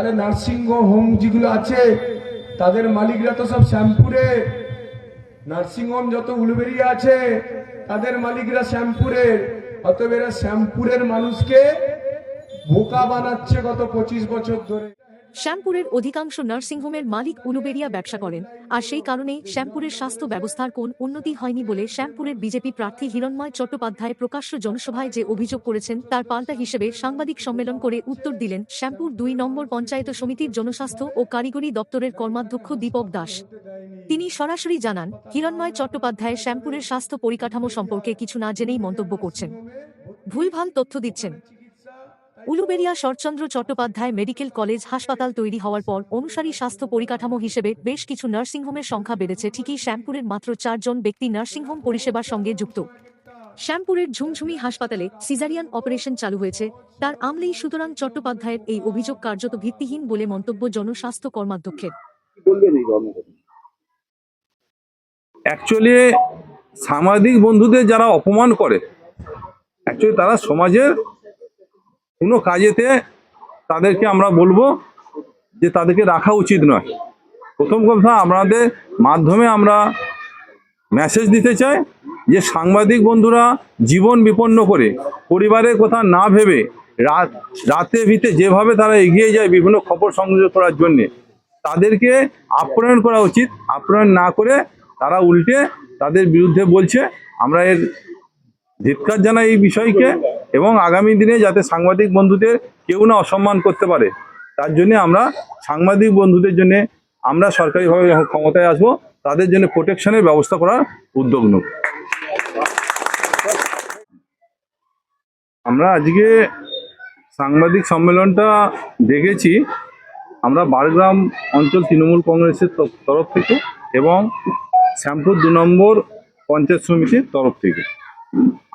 তাহলে nursing home যেগুলো আছে তাদের মালিকরা তো সব শ্যামপুরে, নার্সিং হোম যত উলুবেড়িয়া আছে তাদের মালিকরা শ্যামপুরের। অতএব এরা শ্যামপুরের মানুষকে বোকা বানাচ্ছে গত 25 বছর ধরে। শ্যামপুরের অধিকাংশ নার্সিংহোমের মালিক উলুবেড়িয়া ব্যবসা করেন, আর সেই কারণে শ্যামপুরের স্বাস্থ্য ব্যবস্থার কোন উন্নতি হয়নি বলে শ্যামপুরের বিজেপি প্রার্থী হিরণ্ময় চট্টোপাধ্যায় প্রকাশ্য জনসভায় যে অভিযোগ করেছেন তার পাল্টা হিসেবে সাংবাদিক সম্মেলন করে উত্তর দিলেন শ্যামপুর 2 নম্বর পঞ্চায়েত সমিতির জনস্বাস্থ্য ও কারিগরি দপ্তরের কর্মাধ্যক্ষ দীপক দাস। তিনি সরাসরি জানান, হিরণ্ময় চট্টোপাধ্যায় শ্যামপুরের স্বাস্থ্য পরিকাঠামো সম্পর্কে কিছু না জেনেই মন্তব্য করছেন, ভুলভাল তথ্য দিচ্ছেন। উলুবেড়িয়া শরৎচন্দ্র চট্টোপাধ্যায় মেডিকেল কলেজ হাসপাতাল তৈরি হওয়ার পর অনুসারী স্বাস্থ্য পরিকাঠামো হিসেবে বেশ কিছু নার্সিংহোমের সংখ্যা বেড়েছে ঠিকই, শ্যামপুরের মাত্র 4 জন ব্যক্তি নার্সিংহোম পরিষেবার সঙ্গে যুক্ত। শ্যামপুরের ঝুমঝুমি হাসপাতালে সিজারিয়ান অপারেশন চালু হয়েছে তার আমলেই, সুতরাং চট্টোপাধ্যায়ের এই অভিযোগ কার্যত ভিত্তিহীন বলে মন্তব্য জনস্বাস্থ্য কর্মাধ্যক্ষের। অ্যাকচুয়ালি সাংবাদিক বন্ধুদের যারা অপমান করে, অ্যাকচুয়ালি তারা সমাজের কোনো কাজেতে তাদেরকে আমরা বলবো যে তাদেরকে রাখা উচিত নয়। প্রথম কথা, আমাদের মাধ্যমে আমরা মেসেজ দিতে চাই যে সাংবাদিক বন্ধুরা জীবন বিপন্ন করে পরিবারের কথা না ভেবে রাতে ভিতে যেভাবে তারা এগিয়ে যায় বিভিন্ন খবর সংগ্রহ করার জন্যে, তাদেরকে আপ্যায়ন করা উচিত। আপ্যায়ন না করে তারা উল্টে তাদের বিরুদ্ধে বলছে। আমরা এর ধিক্কার জানাই এই বিষয়কে, এবং আগামী দিনে যাতে সাংবাদিক বন্ধুদের কেউ না অসম্মান করতে পারে, তার জন্য আমরা সাংবাদিক বন্ধুদের জন্য আমরা সরকারিভাবে যখন ক্ষমতায় আসবো তাদের জন্য প্রোটেকশনের ব্যবস্থা করার উদ্যোগ নেব। আমরা আজকে সাংবাদিক সম্মেলনটা দেখেছি আমরা বারগ্রাম অঞ্চল তৃণমূল কংগ্রেসের তরফ থেকে এবং শ্যামপুর 2 নম্বর পঞ্চায়েত সমিতির তরফ থেকে।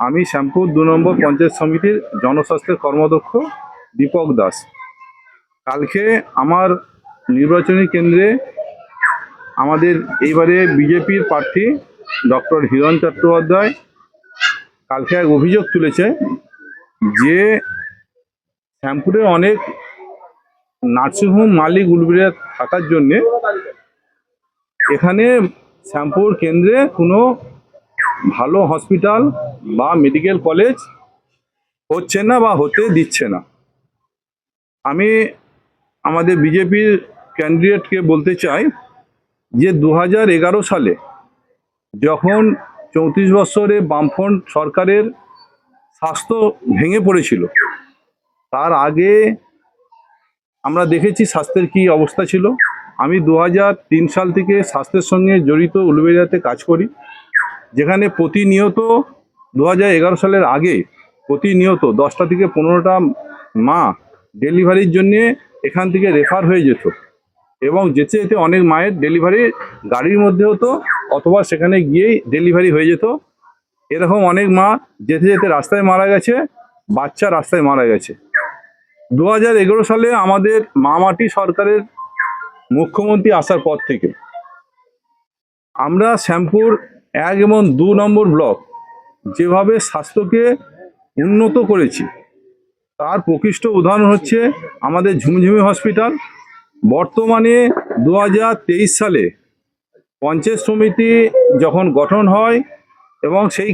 আমি শ্যামপুর 2 নম্বর পঞ্চায়েত সমিতির জনস্বাস্থ্যের কর্মাধ্যক্ষ দীপক দাস। কালকে আমার নির্বাচনী কেন্দ্রে আমাদের এইবারে বিজেপির প্রার্থী ডক্টর হিরণ চট্টোপাধ্যায় কালকে এক অভিযোগ তুলেছে যে শ্যামপুরে অনেক নার্সিংহোম মালিক উলুবেড়িয়া থাকার জন্যে এখানে শ্যামপুর কেন্দ্রে কোনো ভালো হসপিটাল বা মেডিকেল কলেজ হচ্ছে না বা হতে দিচ্ছে না। আমি আমাদের বিজেপির ক্যান্ডিডেটকে বলতে চাই যে 2011 সালে যখন 34 বছরে বামফ্রন্ট সরকারের স্বাস্থ্য ভেঙে পড়েছিল, তার আগে আমরা দেখেছি স্বাস্থ্যের কী অবস্থা ছিল। আমি 2003 সাল থেকে স্বাস্থ্যের সঙ্গে জড়িত উলুবেড়িয়াতে কাজ করি, যেখানে প্রতিনিয়ত 2011 সালের আগে প্রতিনিয়ত 10টা থেকে 15টা মা ডেলিভারির জন্যে এখান থেকে রেফার হয়ে যেত, এবং যেতে যেতে অনেক মায়ের ডেলিভারি গাড়ির মধ্যে হতো অথবা সেখানে গিয়েই ডেলিভারি হয়ে যেত। এরকম অনেক মা যেতে যেতে রাস্তায় মারা গেছে, বাচ্চা রাস্তায় মারা গেছে। 2011 সালে আমাদের মামাটি সরকারের মুখ্যমন্ত্রী আসার পর থেকে আমরা শ্যামপুর 1 এবং 2 নম্বর ব্লক যেভাবে স্বাস্থ্যকে উন্নত করেছি তার প্রকৃষ্ট উদাহরণ হচ্ছে আমাদের ঝুমঝুমি হসপিটাল। বর্তমানে 2023 সালে পঞ্চায়েত সমিতি যখন গঠন হয় এবং সেই